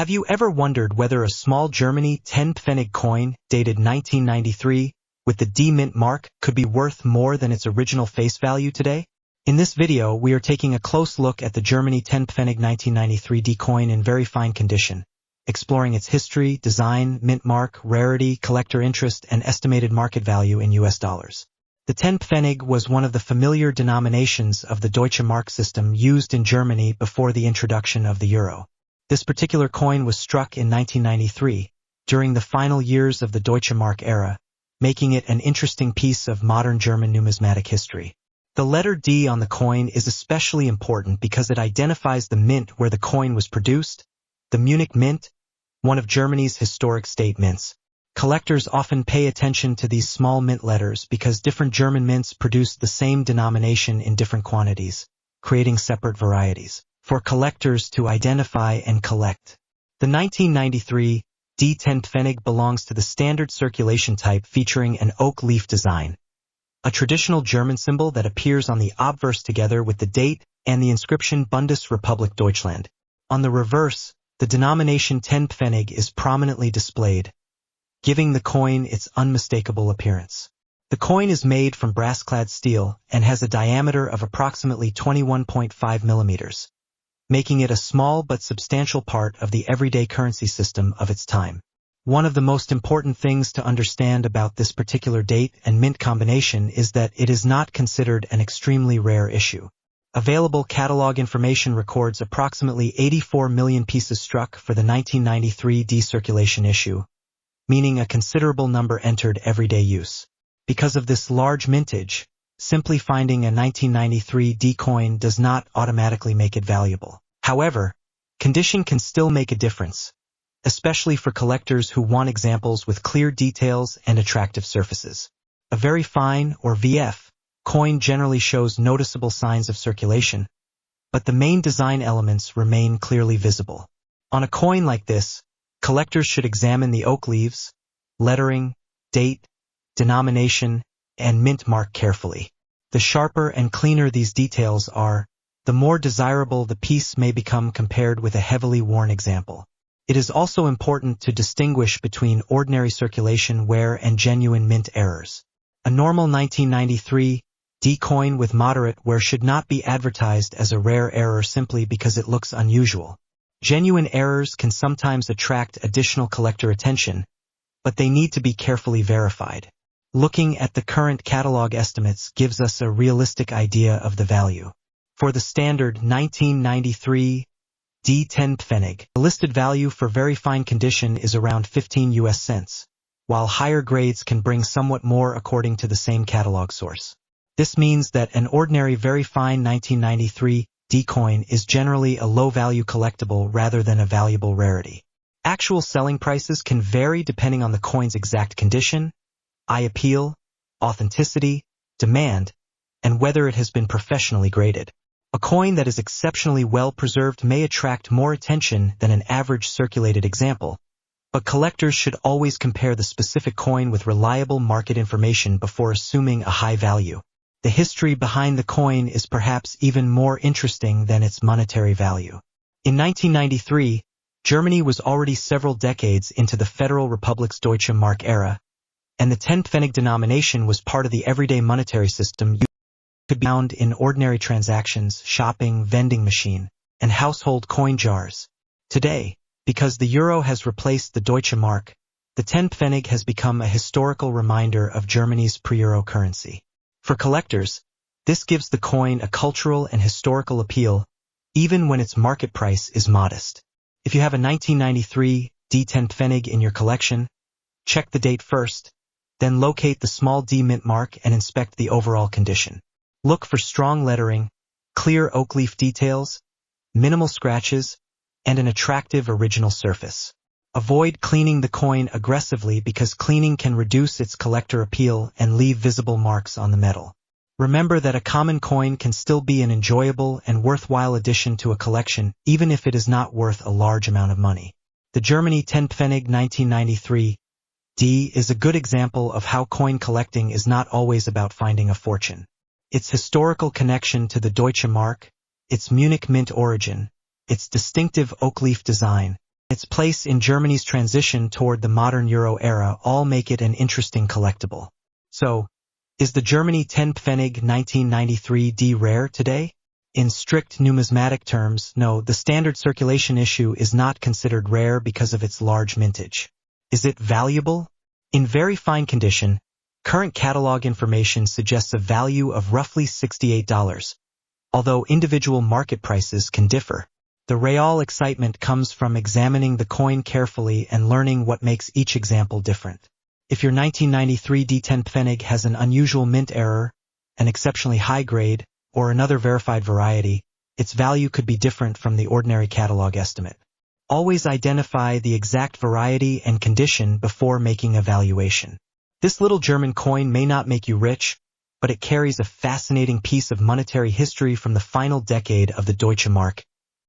Have you ever wondered whether a small Germany 10 Pfennig coin, dated 1993, with the D mint mark, could be worth more than its original face value today? In this video, we are taking a close look at the Germany 10 Pfennig 1993 D coin in very fine condition, exploring its history, design, mint mark, rarity, collector interest, and estimated market value in US dollars. The 10 Pfennig was one of the familiar denominations of the Deutsche Mark system used in Germany before the introduction of the euro. This particular coin was struck in 1993, during the final years of the Deutsche Mark era, making it an interesting piece of modern German numismatic history. The letter D on the coin is especially important because it identifies the mint where the coin was produced, the Munich Mint, one of Germany's historic state mints. Collectors often pay attention to these small mint letters because different German mints produce the same denomination in different quantities, creating separate varieties for collectors to identify and collect. The 1993 D10 Pfennig belongs to the standard circulation type featuring an oak leaf design, a traditional German symbol that appears on the obverse together with the date and the inscription Bundesrepublik Deutschland. On the reverse, the denomination 10 Pfennig is prominently displayed, giving the coin its unmistakable appearance. The coin is made from brass-clad steel and has a diameter of approximately 21.5 millimeters, making it a small but substantial part of the everyday currency system of its time. One of the most important things to understand about this particular date and mint combination is that it is not considered an extremely rare issue. Available catalog information records approximately 84 million pieces struck for the 1993 D circulation issue, meaning a considerable number entered everyday use. Because of this large mintage, simply finding a 1993 D coin does not automatically make it valuable. However, condition can still make a difference, especially for collectors who want examples with clear details and attractive surfaces. A very fine, or VF, coin generally shows noticeable signs of circulation, but the main design elements remain clearly visible. On a coin like this, collectors should examine the oak leaves, lettering, date, denomination, and mint mark carefully. The sharper and cleaner these details are, the more desirable the piece may become compared with a heavily worn example. It is also important to distinguish between ordinary circulation wear and genuine mint errors. A normal 1993 D coin with moderate wear should not be advertised as a rare error simply because it looks unusual. Genuine errors can sometimes attract additional collector attention, but they need to be carefully verified. Looking at the current catalog estimates gives us a realistic idea of the value. For the standard 1993 D10 Pfennig, the listed value for very fine condition is around 15 US cents, while higher grades can bring somewhat more according to the same catalog source. This means that an ordinary very fine 1993 D coin is generally a low-value collectible rather than a valuable rarity. Actual selling prices can vary depending on the coin's exact condition, eye appeal, authenticity, demand, and whether it has been professionally graded. A coin that is exceptionally well preserved may attract more attention than an average circulated example, but collectors should always compare the specific coin with reliable market information before assuming a high value. The history behind the coin is perhaps even more interesting than its monetary value. In 1993, Germany was already several decades into the Federal Republic's Deutsche Mark era, and the 10 Pfennig denomination was part of the everyday monetary system you could be found in ordinary transactions, shopping, vending machine, and household coin jars. Today, because the euro has replaced the Deutsche Mark, the 10 Pfennig has become a historical reminder of Germany's pre-euro currency. For collectors, this gives the coin a cultural and historical appeal, even when its market price is modest. If you have a 1993 D10 Pfennig in your collection, check the date first, then locate the small D mint mark and inspect the overall condition. Look for strong lettering, clear oak leaf details, minimal scratches, and an attractive original surface. Avoid cleaning the coin aggressively because cleaning can reduce its collector appeal and leave visible marks on the metal. Remember that a common coin can still be an enjoyable and worthwhile addition to a collection even if it is not worth a large amount of money. The Germany 10 Pfennig 1993 D is a good example of how coin collecting is not always about finding a fortune. Its historical connection to the Deutsche Mark, its Munich Mint origin, its distinctive oak leaf design, its place in Germany's transition toward the modern euro era all make it an interesting collectible. So, is the Germany 10 Pfennig 1993 D rare today? In strict numismatic terms, no, the standard circulation issue is not considered rare because of its large mintage. Is it valuable? In very fine condition, current catalog information suggests a value of roughly $68, although individual market prices can differ. The real excitement comes from examining the coin carefully and learning what makes each example different. If your 1993 D10 Pfennig has an unusual mint error, an exceptionally high grade, or another verified variety, its value could be different from the ordinary catalog estimate. Always identify the exact variety and condition before making a valuation. This little German coin may not make you rich, but it carries a fascinating piece of monetary history from the final decade of the Deutsche Mark,